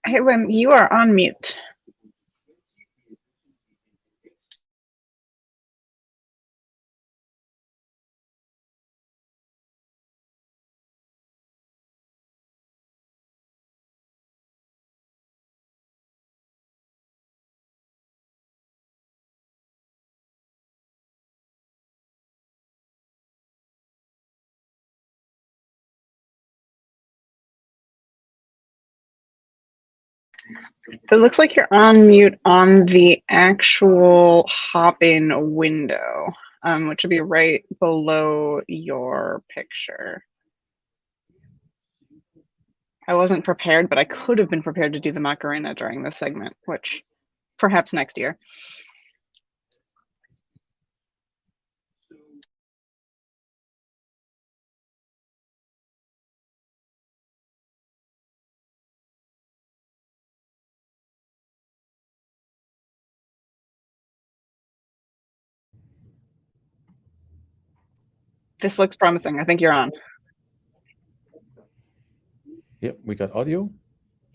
Hey, Wim, you are on mute. It looks like you're on mute on the actual hop-in window, which would be right below your picture. I wasn't prepared, but I could have been prepared to do the Macarena during this segment, which perhaps next year. This looks promising. I think you're on. Yep, we got audio.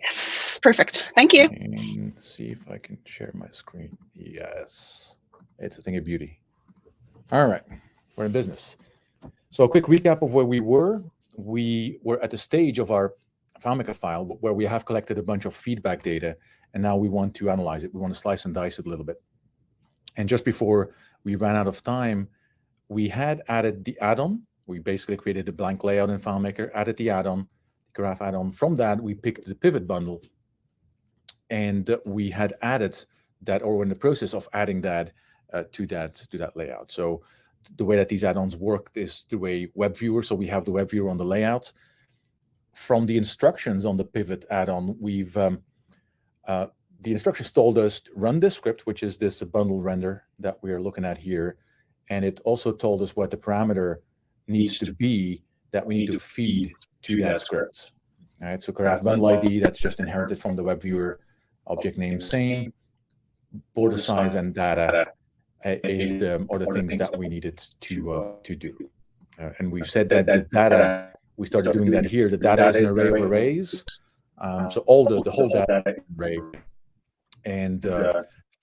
Yes, perfect. Thank you. And see if I can share my screen. Yes, it's a thing of beauty. All right, we're in business. So a quick recap of where we were. We were at the stage of our FileMaker file where we have collected a bunch of feedback data, and now we want to analyze it. We want to slice and dice it a little bit. And just before we ran out of time, we had added the add-on. We basically created a blank layout in FileMaker, added the add-on, the graph add-on. From that, we picked the pivot bundle, and we had added that, or we're in the process of adding that to that layout. So the way that these add-ons work is through a web viewer. So we have the web viewer on the layout. From the instructions on the pivot add-on, we've the instructions told us to run this script, which is this bundle render that we are looking at here. And it also told us what the parameter needs to be that we need to feed to that script. All right, so graph bundle ID, that's just inherited from the web viewer. Object name same. Border size and data is the things that we needed to do. And we've said that the data, we started doing that here. The data is an array of arrays. So all the whole data array. And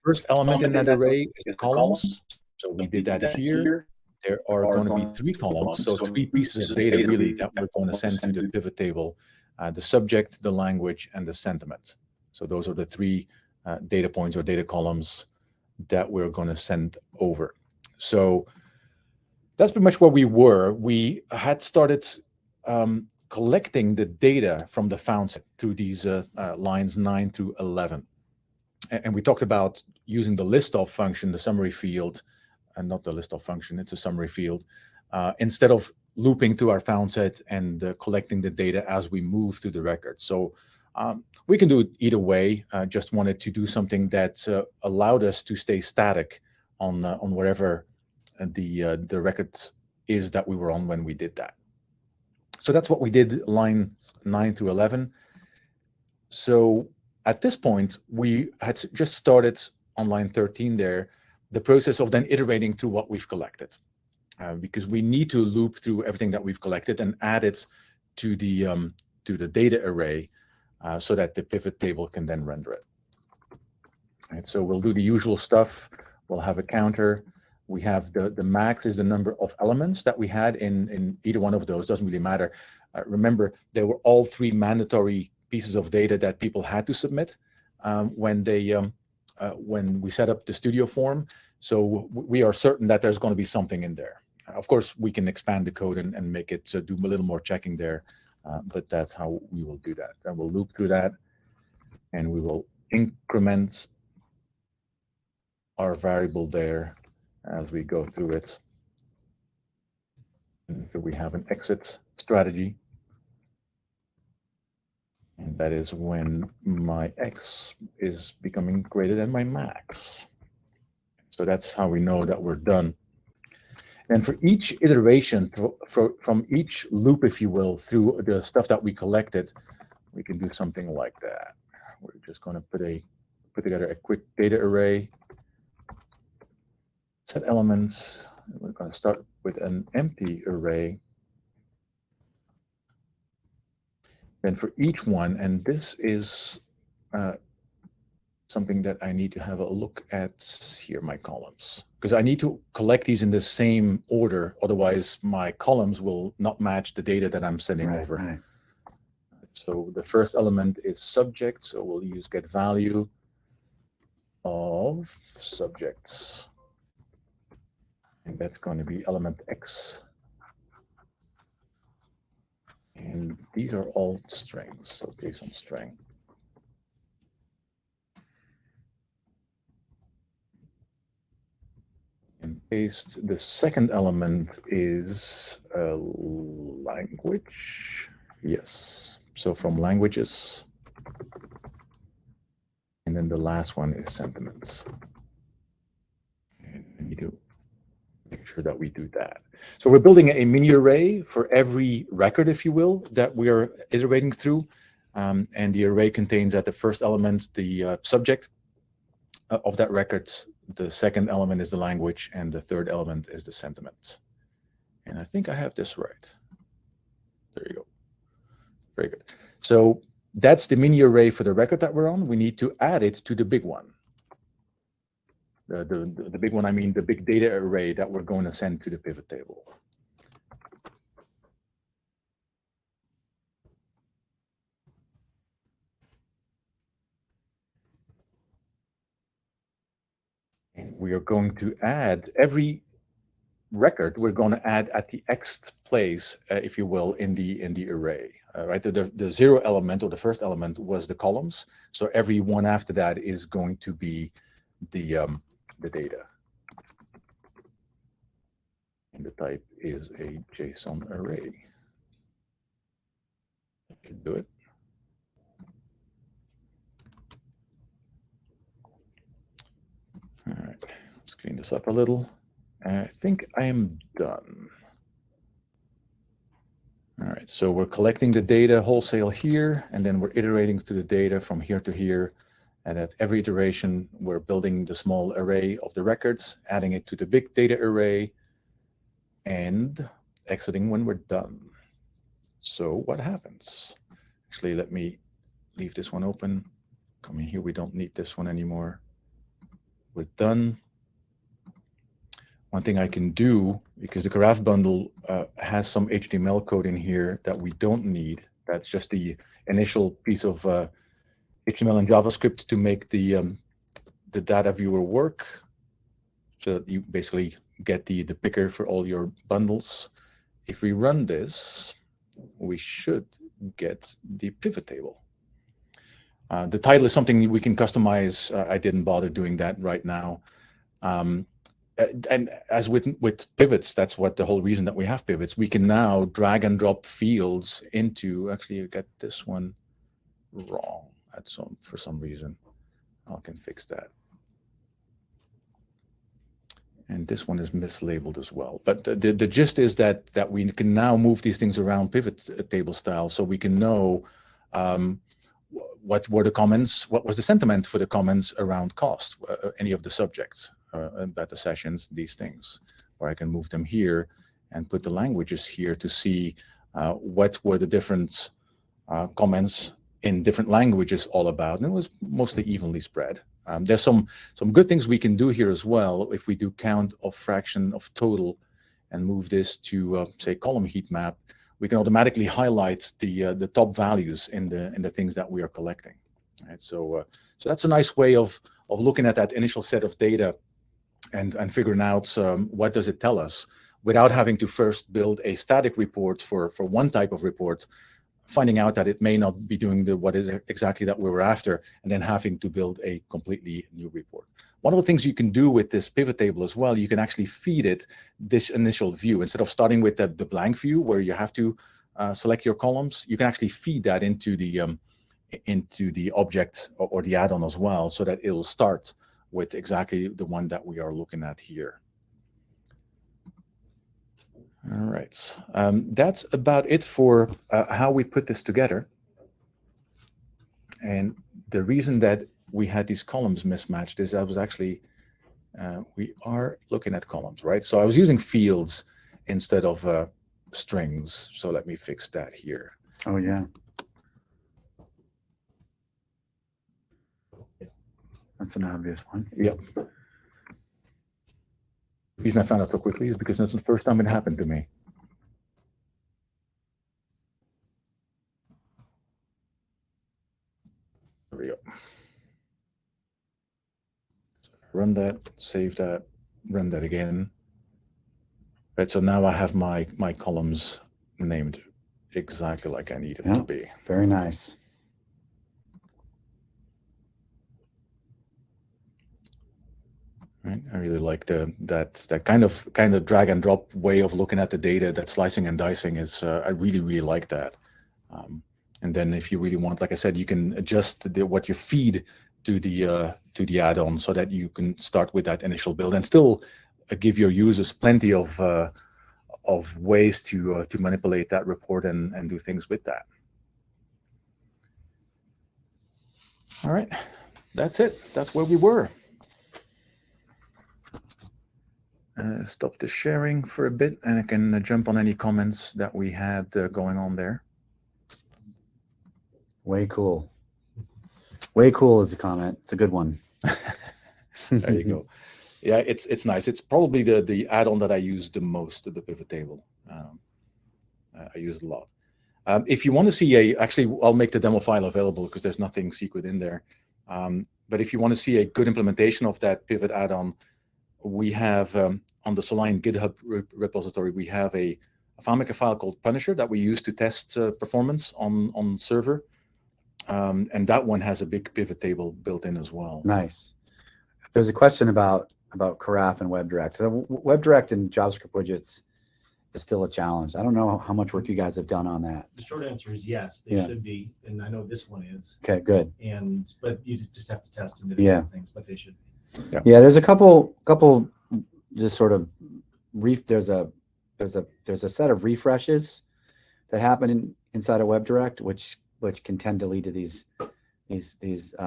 first element in that array is the columns. So we did that here. There are going to be 3 columns, so 3 pieces of data really that we're going to send to the pivot table: the subject, the language, and the sentiment. So those are the 3 data points or data columns that we're going to send over. So that's pretty much where we were. We had started collecting the data from the found set through these lines 9 through 11. And we talked about using the list of function, the summary field, and not the list of function, it's a summary field, instead of looping through our found set and collecting the data as we move through the record. So we can do it either way. Just wanted to do something that allowed us to stay static on whatever the record is that we were on when we did that. So that's what we did, line 9 through 11. So at this point, we had just started on line 13 there, the process of then iterating through what we've collected, because we need to loop through everything that we've collected and add it to the data array so that the pivot table can then render it. Right, so we'll do the usual stuff. We'll have a counter. We have the max is the number of elements that we had in either one of those. Doesn't really matter. Remember, they were all 3 mandatory pieces of data that people had to submit when we set up the studio form. So we are certain that there's going to be something in there. Of course, we can expand the code and make it do a little more checking there, but that's how we will do that. And we'll loop through that, and we will increment our variable there as we go through it. And so we have an exit strategy. And that is when my x is becoming greater than my max. So that's how we know that we're done. And for each iteration, from each loop, if you will, through the stuff that we collected, we can do something like that. We're just going to put together a quick data array, set elements. We're going to start with an empty array. Then for each one, and this is something that I need to have a look at here, my columns, because I need to collect these in the same order. Otherwise, my columns will not match the data that I'm sending over. Right. So the first element is subject. So we'll use get value of subjects. And that's going to be element X. And these are all strings, so JSON string. And paste. The second element is a language. Yes. So from languages. And then the last one is sentiments. And we need to make sure that we do that. So we're building a mini array for every record, if you will, that we are iterating through. And the array contains at the first element the subject of that record. The second element is the language, and the third element is the sentiment. And I think I have this right. There you go. Very good. So that's the mini array for the record that we're on. We need to add it to the big one. The big one, I mean the big data array that we're going to send to the pivot table. And we are going to add every record. We're going to add at the X place, if you will, in the array. Right, the zero element or the first element was the columns. So every one after that is going to be the data. And the type is a JSON array. I should do it. All right, let's clean this up a little. I think I am done. All right, so we're collecting the data wholesale here, and then we're iterating through the data from here to here. And at every iteration, we're building the small array of the records, adding it to the big data array, and exiting when we're done. So what happens? Actually, let me leave this one open. Come in here, we don't need this one anymore. We're done. One thing I can do, because the graph bundle has some HTML code in here that we don't need. That's just the initial piece of HTML and JavaScript to make the data viewer work. So that you basically get the picker for all your bundles. If we run this, we should get the pivot table. The title is something we can customize. I didn't bother doing that right now. And as with pivots, that's what the whole reason that we have pivots. We can now drag and drop fields into, actually you got this one wrong for some reason. I can fix that. And this one is mislabeled as well. But the gist is that we can now move these things around pivot table style, so we can know what were the comments, what was the sentiment for the comments around cost, any of the subjects, about the sessions, these things, where I can move them here and put the languages here to see what were the different comments in different languages all about. And it was mostly evenly spread. There's some good things we can do here as well. If we do count of fraction of total and move this to say column heat map, we can automatically highlight the top values in the things that we are collecting. Right? So that's a nice way of looking at that initial set of data and figuring out what does it tell us without having to first build a static report for one type of report, finding out that it may not be doing what is exactly that we were after, and then having to build a completely new report. One of the things you can do with this pivot table as well, you can actually feed it this initial view. Instead of starting with the blank view where you have to select your columns, you can actually feed that into the object or the add-on as well, so that it will start with exactly the one that we are looking at here. All right, that's about it for how we put this together. And the reason that we had these columns mismatched is I was actually, we are looking at columns, right? So I was using fields instead of strings. So let me fix that here. Oh, yeah. That's an obvious one. Yep. The reason I found out so quickly is because that's the first time it happened to me. There we go. Run that, save that, run that again. Right, so now I have my columns named exactly like I need them to be. Very nice. Right, I really like that kind of drag and drop way of looking at the data. That slicing and dicing is I really like that. And then if you really want, like I said, you can adjust what you feed to the add-on so that you can start with that initial build and still give your users plenty of ways to manipulate that report and do things with that. All right, that's it. That's where we were. Stop the sharing for a bit, and I can jump on any comments that we had going on there. Way cool. Way cool is a comment. It's a good one. There you go. Yeah, it's nice. It's probably the add-on that I use the most, the pivot table. I use it a lot. If you want to see actually, I'll make the demo file available because there's nothing secret in there. But if you want to see a good implementation of that pivot add-on, we have on the Soline GitHub repository, we have a FileMaker file called Punisher that we use to test performance on server. And that one has a big pivot table built in as well. Nice. There's a question about Carafe and WebDirect. So WebDirect and JavaScript widgets is still a challenge. I don't know how much work you guys have done on that. The short answer is yes, they should be, and I know this one is. Okay, good. But you just have to test individual things, but they should be. Yeah, there's a couple just sort of there's a set of refreshes that happen inside of WebDirect, which can tend to lead to these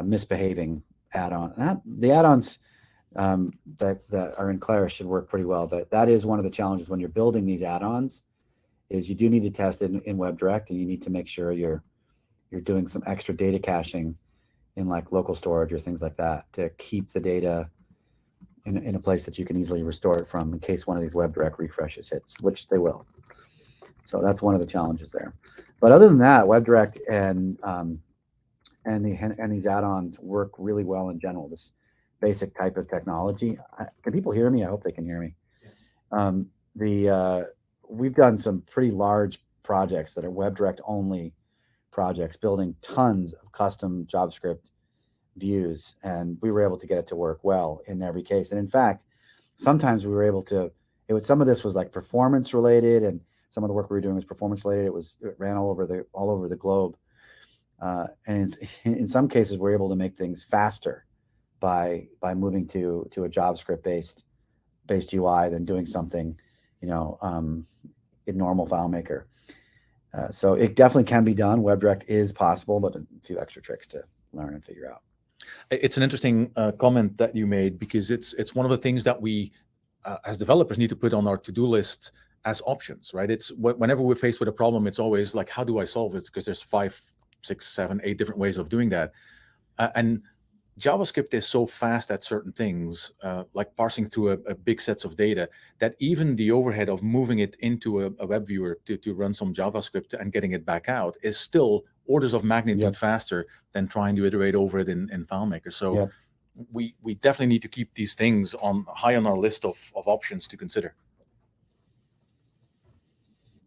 misbehaving add-on. The add-ons that are in Claris should work pretty well, but that is one of the challenges when you're building these add-ons, is you do need to test it in WebDirect, and you need to make sure you're doing some extra data caching in like local storage or things like that to keep the data in a place that you can easily restore it from in case one of these WebDirect refreshes hits, which they will. So that's one of the challenges there. But other than that, WebDirect and these add-ons work really well in general. This basic type of technology. Can people hear me? I hope they can hear me. We've done some pretty large projects that are WebDirect only projects, building tons of custom JavaScript views, and we were able to get it to work well in every case. And in fact, sometimes we were able to. Some of this was like performance related, and some of the work we were doing was performance related. It ran all over the globe, and in some cases, we're able to make things faster by moving to a JavaScript based UI than doing something, in normal FileMaker. So it definitely can be done. WebDirect is possible, but a few extra tricks to learn and figure out. It's an interesting comment that you made, because it's one of the things that we as developers need to put on our to-do list as options, right? It's whenever we're faced with a problem, it's always like, how do I solve it? Because there's 5, 6, 7, 8 different ways of doing that. And JavaScript is so fast at certain things, like parsing through a big sets of data, that even the overhead of moving it into a web viewer to run some JavaScript and getting it back out is still orders of magnitude faster than trying to iterate over it in FileMaker. So we definitely need to keep these things high on our list of options to consider.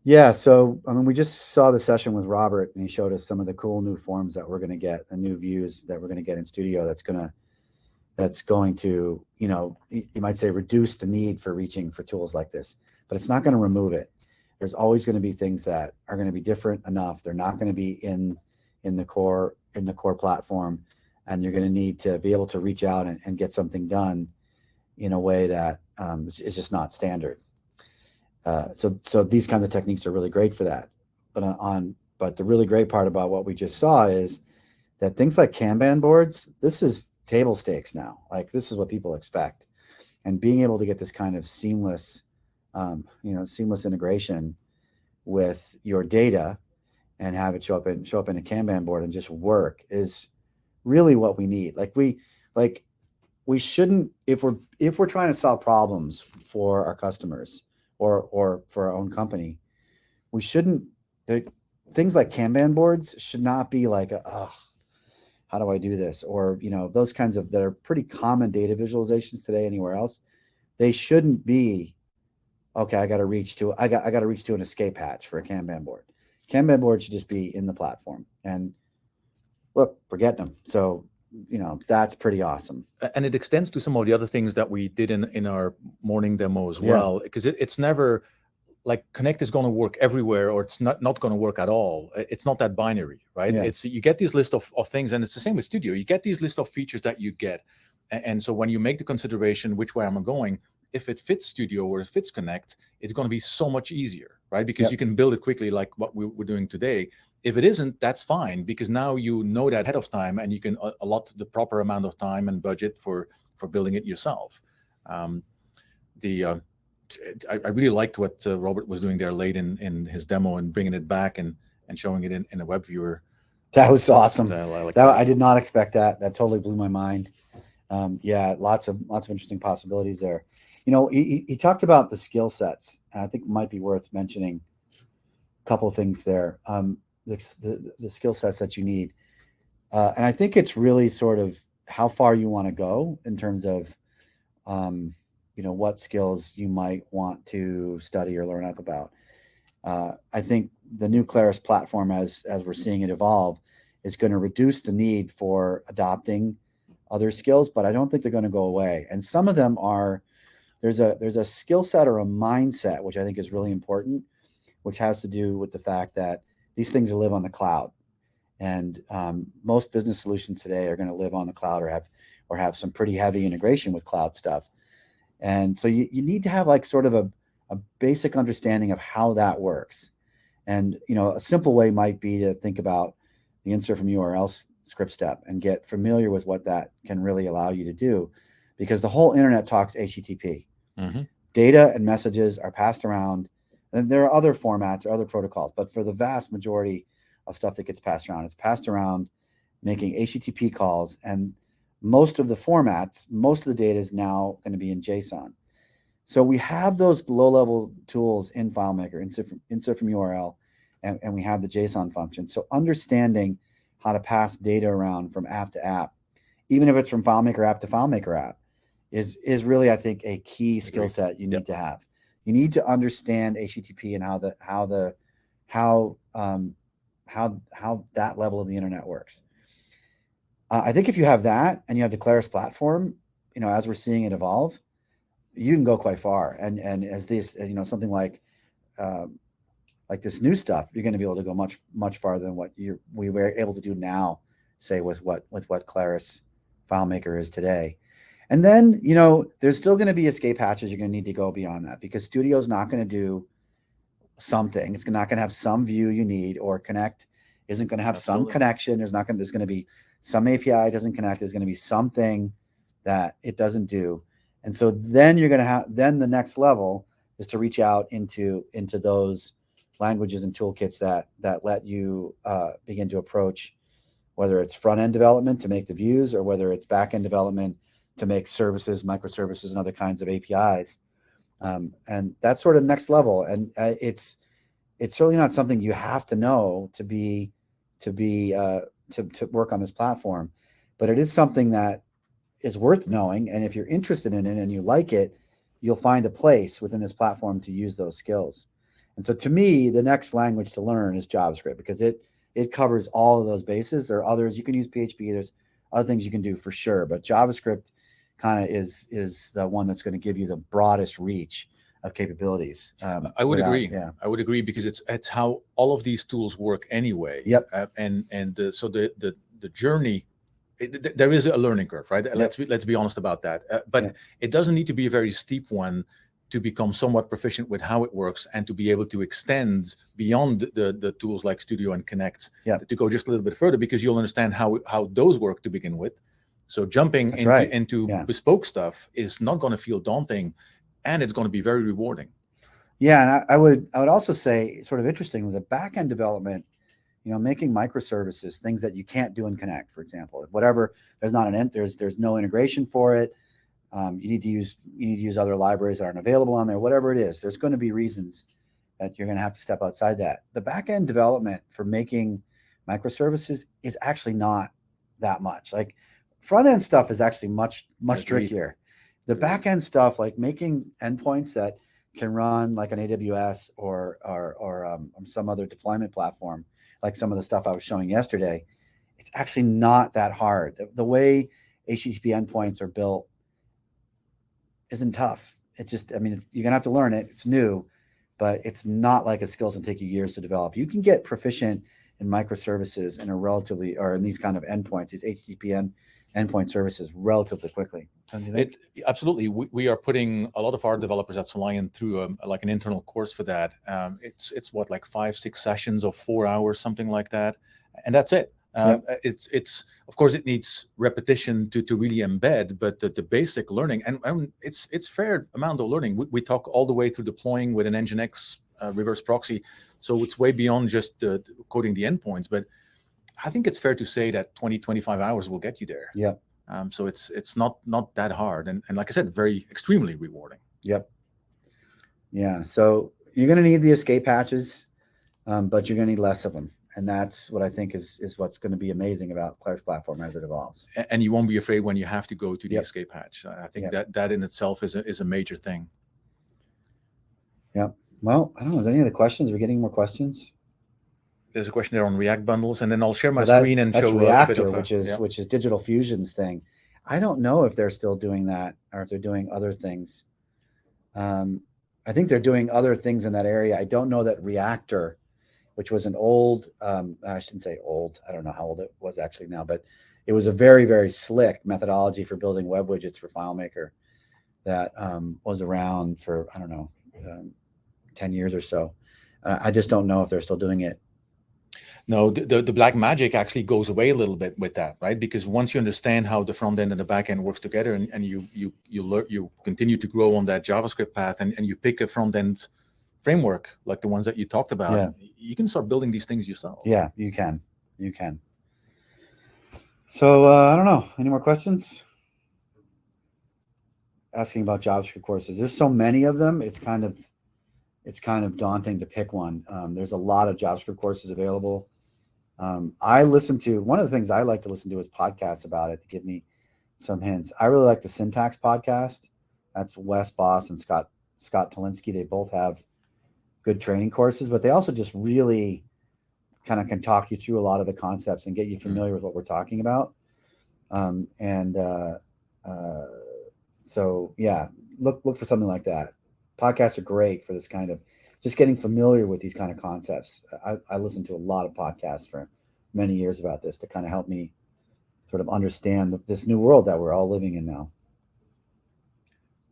Yeah, so we just saw the session with Robert, and he showed us some of the cool new forms that we're going to get, the new views that we're going to get in Studio. That's going to, you might say, reduce the need for reaching for tools like this, but it's not going to remove it. There's always going to be things that are going to be different enough. They're not going to be in the core platform, and you're going to need to be able to reach out and get something done in a way that is just not standard. So these kinds of techniques are really great for that. But the really great part about what we just saw is that things like Kanban boards, this is table stakes now. Like, this is what people expect, and being able to get this kind of seamless integration with your data and have it show up in a Kanban board and just work is really what we need. Like we shouldn't, if we're trying to solve problems for our customers or for our own company, we shouldn't, things like Kanban boards should not be like, how do I do this? Or, those kinds of, that are pretty common data visualizations today anywhere else. They shouldn't be, okay, I got to reach to an escape hatch for a Kanban board. Kanban board should just be in the platform. And look, we're getting them. So, that's pretty awesome. And it extends to some of the other things that we did in our morning demo as well, because it's never like Connect is going to work everywhere, or it's not going to work at all. It's not that binary, right? Yeah. It's, you get this list of things, and it's the same with Studio. You get these list of features that you get. And so when you make the consideration, which way am I going? If it fits Studio or it fits Connect, it's going to be so much easier, right? Because you can build it quickly like what we're doing today. If it isn't, that's fine, because now you know that ahead of time, and you can allot the proper amount of time and budget for building it yourself. I really liked what Robert was doing there late in his demo, and bringing it back and showing it in a web viewer. That was awesome. I did not expect that. That totally blew my mind. Lots of interesting possibilities there. He talked about the skill sets, and I think it might be worth mentioning a couple of things there. The skill sets that you need. And I think it's really sort of how far you want to go in terms of, what skills you might want to study or learn up about. I think the new Claris platform, as we're seeing it evolve, is going to reduce the need for adopting other skills, but I don't think they're going to go away. And some of them are, there's a skill set or a mindset, which I think is really important, which has to do with the fact that these things live on the cloud, and most business solutions today are going to live on the cloud or have some pretty heavy integration with cloud stuff. And so you need to have like sort of a basic understanding of how that works. And a simple way might be to think about the insert from URL script step and get familiar with what that can really allow you to do, because the whole internet talks HTTP. Mm-hmm. Data and messages are passed around. And there are other formats or other protocols, but for the vast majority of stuff that gets passed around, it's passed around making HTTP calls. And most of the formats, most of the data is now going to be in JSON. So we have those low-level tools in FileMaker, insert from URL, and we have the JSON function. So understanding how to pass data around from app to app, even if it's from FileMaker app to FileMaker app, is really, I think, a key skill set you need to have. You need to understand HTTP and how that level of the internet works. I think if you have that and you have the Claris platform, as we're seeing it evolve, you can go quite far. And as this, something like this new stuff, you're going to be able to go much farther than what we were able to do now, say with what Claris FileMaker is today. And then, there's still going to be escape hatches. You're going to need to go beyond that, because Studio is not going to do something. It's not going to have some view you need, or Connect isn't going to have some connection. There's going to be some API doesn't connect. There's going to be something that it doesn't do. And so then you're going to have, then the next level is to reach out into those languages and toolkits that let you begin to approach, whether it's front-end development to make the views, or whether it's back-end development to make services, microservices, and other kinds of APIs. And that's sort of next level. And it's certainly not something you have to know to work on this platform, but it is something that is worth knowing. And if you're interested in it and you like it, you'll find a place within this platform to use those skills. And so to me, the next language to learn is JavaScript, because it covers all of those bases. There are others. You can use PHP. There's other things you can do for sure, but JavaScript kind of is the one that's going to give you the broadest reach of capabilities. I would agree. Yeah. I would agree, because it's how all of these tools work anyway. Yep. So the journey, there is a learning curve, right? Yep. Let's be honest about that. But it doesn't need to be a very steep one to become somewhat proficient with how it works, and to be able to extend beyond the tools like Studio and Connect, to go just a little bit further, because you'll understand how those work to begin with. So jumping into bespoke stuff is not going to feel daunting, and it's going to be very rewarding. Yeah, and I would also say, sort of interestingly, the back-end development making microservices, things that you can't do in Connect, for example, whatever, there's not there's no integration for it. You need to use other libraries that aren't available on there, whatever it is, there's going to be reasons that you're going to have to step outside that. The back-end development for making microservices is actually not that much. Like front-end stuff is actually much trickier. The back-end stuff, like making endpoints that can run like an AWS or some other deployment platform, like some of the stuff I was showing yesterday, it's actually not that hard. The way HTTP endpoints are built isn't tough. It just, you're going to have to learn it. It's new, but it's not like a skills that take you years to develop. You can get proficient in microservices in these kind of endpoints, these HTTP endpoint services relatively quickly. Don't you think? Absolutely. We are putting a lot of our developers at Soliant through like an internal course for that. It's what, like 5-6 sessions of 4 hours, something like that, and that's it. It's of course it needs repetition to really embed, but the basic learning, and it's fair amount of learning. We talk all the way through deploying with an Nginx reverse proxy, so it's way beyond just coding the endpoints. But I think it's fair to say that 20-25 hours will get you there. Yeah. So it's not that hard, and like I said, very extremely rewarding. Yep. Yeah. So you're going to need the escape hatches, but you're going to need less of them. And that's what I think is what's going to be amazing about Claris platform as it evolves. And you won't be afraid when you have to go to the escape hatch. I think that in itself is a major thing. Yeah. Well, I don't know. Is there any other questions? Are we getting more questions? There's a question there on React bundles, and then I'll share my screen and show Reactor, which is Digital Fusion's thing. I don't know if they're still doing that or if they're doing other things. I think they're doing other things in that area. I don't know that Reactor, which was an old, I shouldn't say old, I don't know how old it was actually now, but it was a very, very slick methodology for building web widgets for FileMaker that was around for, I don't know, 10 years or so. I just don't know if they're still doing it. No, the black magic actually goes away a little bit with that, right? Because once you understand how the front end and the back end works together, and you continue to grow on that JavaScript path, and you pick a front end framework like the ones that you talked about, you can start building these things yourself. Yeah, you can. So I don't know. Any more questions? Asking about JavaScript courses. There's so many of them. It's kind of daunting to pick one. There's a lot of JavaScript courses available. I listen to, one of the things I like to listen to is podcasts about it to give me some hints. I really like the Syntax podcast. That's Wes Boss and Scott Tolinsky. They both have good training courses, but they also just really kind of can talk you through a lot of the concepts and get you familiar with what we're talking about. So yeah, look for something like that. Podcasts are great for this kind of just getting familiar with these kind of concepts. I listened to a lot of podcasts for many years about this to kind of help me sort of understand this new world that we're all living in now.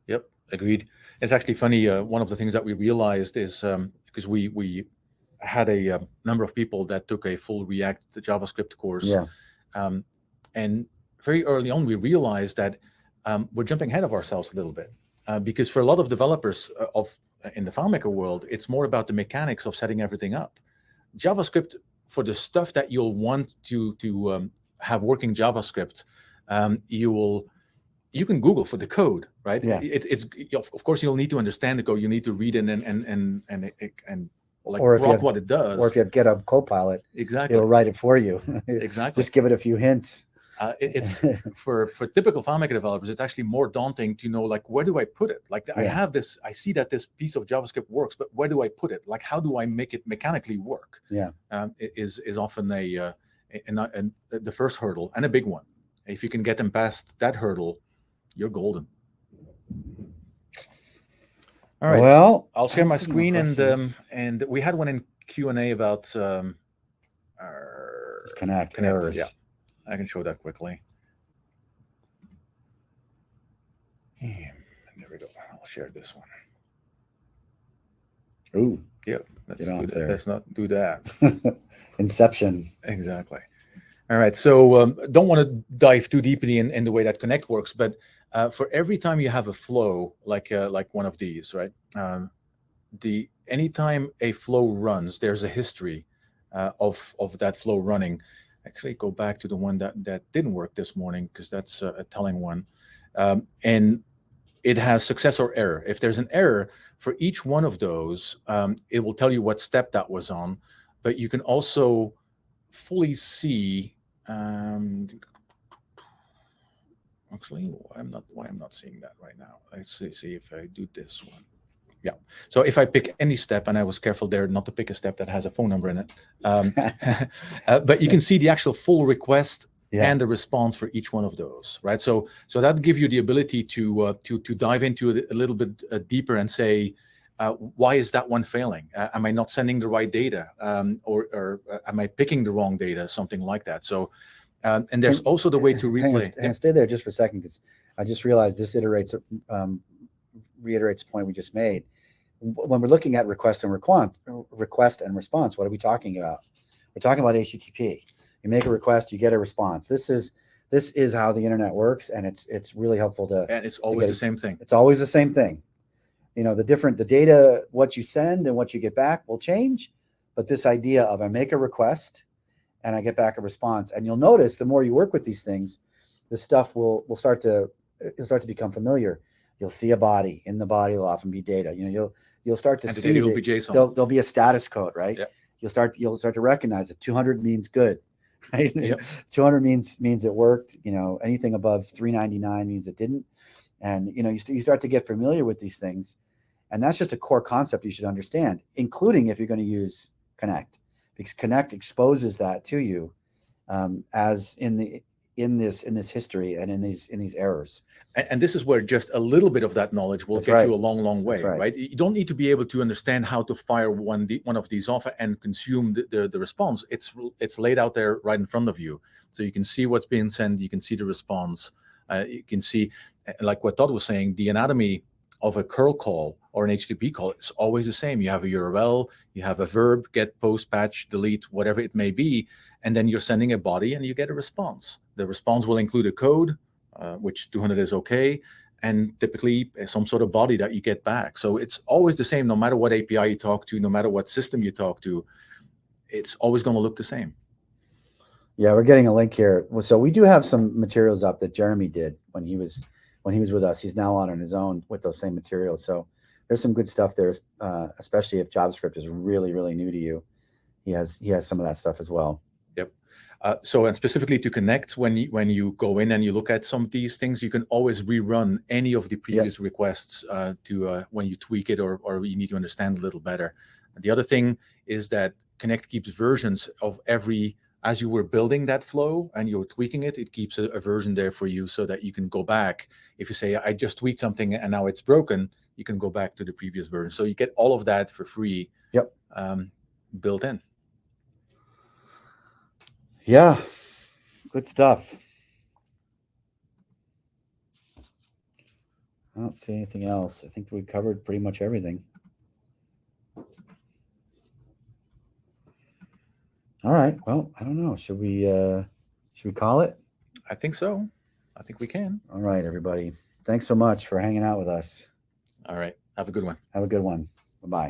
Yep, agreed. It's actually funny. One of the things that we realized is because we had a number of people that took a full React JavaScript course. Yeah. And very early on, we realized that we're jumping ahead of ourselves a little bit. Because for a lot of developers in the FileMaker world, it's more about the mechanics of setting everything up. JavaScript, for the stuff that you'll want to have working JavaScript, you can Google for the code, right? Yeah. It's of course you'll need to understand the code. You need to read it and like or if grok what it does. Or if you have GitHub Copilot, exactly, it'll write it for you. Exactly. Just give it a few hints. It's for typical FileMaker developers, it's actually more daunting to know, like, where do I put it? Like, I have this, I see that this piece of JavaScript works, but where do I put it? Like, how do I make it mechanically work? Yeah, it is often the first hurdle, and a big one. If you can get them past that hurdle, you're golden. All right. Well, I'll share my screen, and we had one in Q&A about our Connect errors. Yeah. I can show that quickly. There we go. I'll share this one. Ooh. Yeah. Let's not do that. Inception. Exactly. All right. So don't want to dive too deeply in the way that Connect works, but for every time you have a flow like one of these, right? Anytime a flow runs, there's a history of that flow running. Actually, go back to the one that didn't work this morning, because that's a telling one. And it has success or error. If there's an error for each one of those, it will tell you what step that was on. But you can also fully see. Actually, why I'm not seeing that right now. Let's see if I do this one. Yeah. So if I pick any step, and I was careful there not to pick a step that has a phone number in it, but you can see the actual full request and the response for each one of those, right? So that gives you the ability to dive into it a little bit deeper and say, why is that one failing? Am I not sending the right data, or am I picking the wrong data? Something like that. So, and there's also the way to replay. And stay there just for a second, because I just realized this reiterates the point we just made. When we're looking at request and response, what are we talking about? We're talking about HTTP. You make a request, you get a response. This is how the internet works, and it's really helpful to. And it's always the same thing. It's always the same thing. You know, the data, what you send and what you get back will change, but this idea of I make a request and I get back a response, and you'll notice the more you work with these things, the stuff will start to become familiar. You'll see a body. In the body will often be data. You know, you'll start to see will be JSON. There'll be a status code, right? Yep. You'll start to recognize that 200 means good, right? Yep. 200 means it worked. You know, anything above 399 means it didn't. And you know, you start to get familiar with these things, and that's just a core concept you should understand, including if you're going to use Connect, because Connect exposes that to you as in this history and in these errors. And this is where just a little bit of that knowledge will get you a long way, right? You don't need to be able to understand how to fire one of these off and consume the response. It's laid out there right in front of you, so you can see what's being sent. You can see the response. You can see, like what Todd was saying, the anatomy of a curl call or an HTTP call is always the same. You have a URL, you have a verb, get, post, patch, delete, whatever it may be, and then you're sending a body and you get a response. The response will include a code, which 200 is okay, and typically some sort of body that you get back. So it's always the same, no matter what API you talk to, no matter what system you talk to, it's always going to look the same. Yeah, we're getting a link here. So we do have some materials up that Jeremy did when he was with us. He's now on his own with those same materials. So there's some good stuff there, especially if JavaScript is really, really new to you. He has some of that stuff as well. Yep. So, and specifically to Connect, when you go in and you look at some of these things, you can always rerun any of the previous requests to when you tweak it or you need to understand a little better. And the other thing is that Connect keeps versions of every. As you were building that flow and you're tweaking it, it keeps a version there for you so that you can go back. If you say, I just tweaked something and now it's broken, you can go back to the previous version. So you get all of that for free. Yep. Built in. Yeah, good stuff. I don't see anything else. I think we covered pretty much everything. All right. Well, I don't know. Should we call it? I think so. I think we can. All right, everybody. Thanks so much for hanging out with us. All right. Have a good one. Have a good one. Bye-bye.